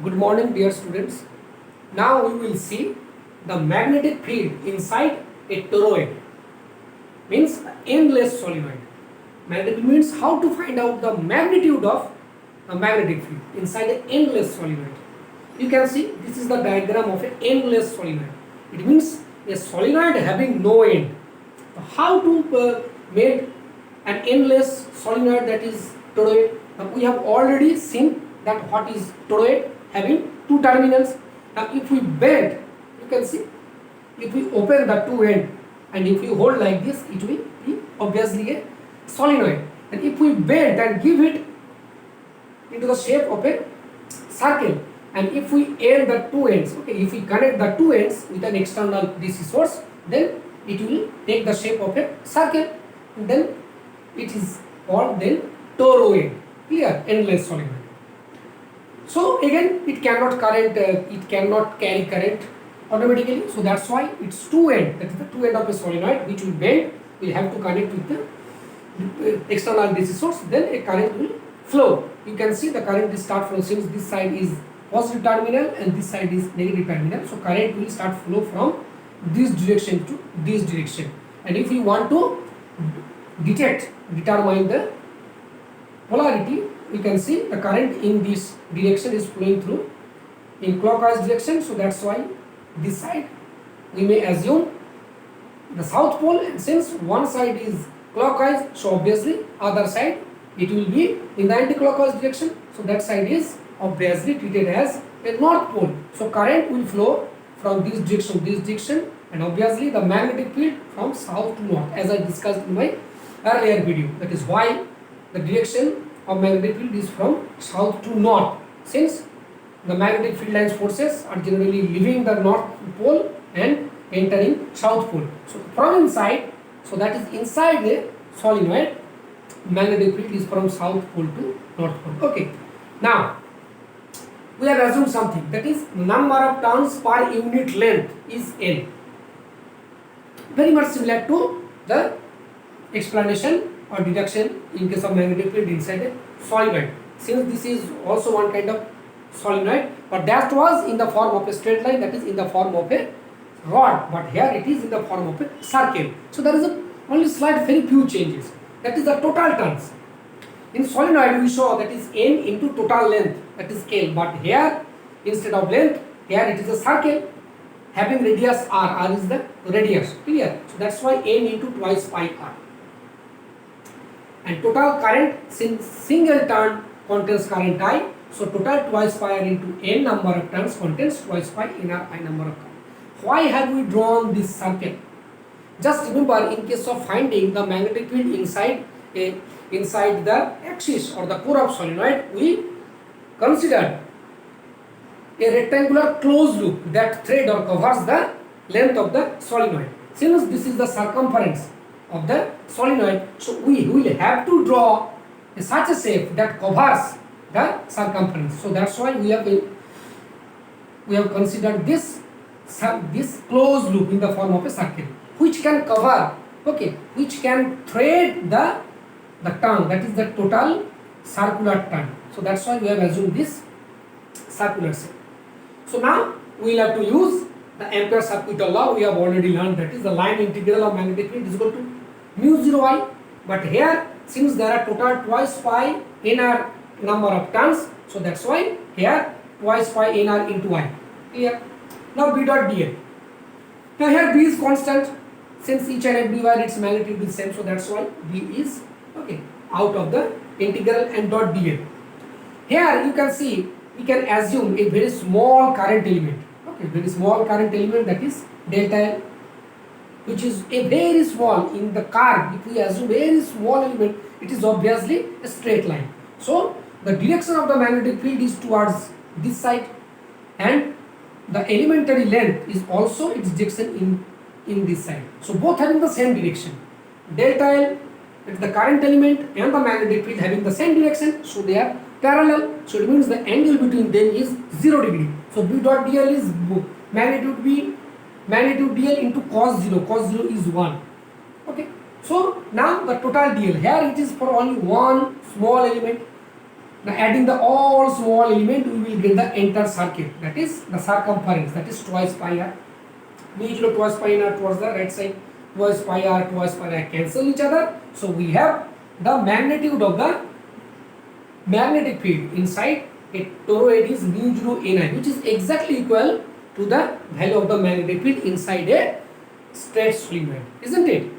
Good morning, dear students. Now we will see the magnetic field inside a toroid, means endless solenoid. Magnetic means how to find out the magnitude of a magnetic field inside an endless solenoid. You can see this is the diagram of an endless solenoid. It means a solenoid having no end. So how to make an endless solenoid, that is toroid? We have already seen that what is toroid, having two terminals. Now if we bend, you can see, if we open the two end and if we hold like this, it will be obviously a solenoid. And if we bend and give it into the shape of a circle, and if we end the two ends, okay, if we connect the two ends with an external DC source, then it will take the shape of a circle, and then it is called then toroid. Clear? Endless solenoid. So again, it cannot carry current automatically. So that's why it's two end. That is the two end of a solenoid which will bend. We have to connect with the external DC source. Then a current will flow. You can see the current will start from, since this side is positive terminal and this side is negative terminal. So current will start flow from this direction to this direction. And if we want to determine the polarity, we can see the current in this direction is flowing through in clockwise direction. So that's why this side we may assume the south pole, and since one side is clockwise, so obviously other side it will be in the anti-clockwise direction. So that side is obviously treated as a north pole. So current will flow from this direction, and obviously the magnetic field from south to north, as I discussed in my earlier video. That is why the direction of magnetic field is from south to north, since the magnetic field lines forces are generally leaving the north pole and entering south pole. So from inside, so that is inside the solenoid, magnetic field is from south pole to north pole. Okay, now we have assumed something, that is number of turns per unit length is N. Very much similar to the explanation or deduction in case of magnetic field inside a solenoid. Since this is also one kind of solenoid, but that was in the form of a straight line, that is in the form of a rod, but here it is in the form of a circle. So there is only slight, very few changes. That is the total turns. In solenoid we show that is N into total length, that is L, but here instead of length, here it is a circle having radius R. R is the radius. Clear? So that's why N into twice pi R. And total current, since single turn contains current I, so total twice pi R into N number of turns contains twice pi NR I number of current. Why have we drawn this circle? Just remember, in case of finding the magnetic field inside the axis or the core of solenoid, we considered a rectangular closed loop that thread or covers the length of the solenoid. Since this is the circumference of the solenoid, so we will have to draw such a shape that covers the circumference. So that's why we have considered this closed loop in the form of a circle, which can cover, okay, which can thread the turn, that is the total circular turn. So that's why we have assumed this circular shape. So now we will have to use the Ampere circuit law. We have already learned, that is the line integral of magnetic field is equal to mu 0 I. But here, since there are total twice pi NR number of turns, so that's why here twice pi NR into I. Clear? Now B dot dl. Now here B is constant, since each and everywhere its magnitude is same, so that's why B is okay out of the integral and dot dl. Here you can see we can assume a very small current element. Okay, very small current element, that is delta L, which is a very small in the curve. If we assume very small element, it is obviously a straight line. So the direction of the magnetic field is towards this side, and the elementary length is also its direction in this side. So both having the same direction. Delta L, that is the current element, and the magnetic field having the same direction, so they are parallel. So it means the angle between them is 0 degree. So B dot dl is magnitude dl into cos 0. Cos 0 is 1. Okay. So now the total dl, here it is for only one small element. Now adding the all small element, we will get the entire circuit, that is the circumference, that is twice pi r. mu equal to twice pi r towards the right side, twice pi r cancel each other. So we have the magnitude of the magnetic field inside a toroid is mu 0 ni, which is exactly equal to the value of the magnetic field inside a straight fluid, isn't it?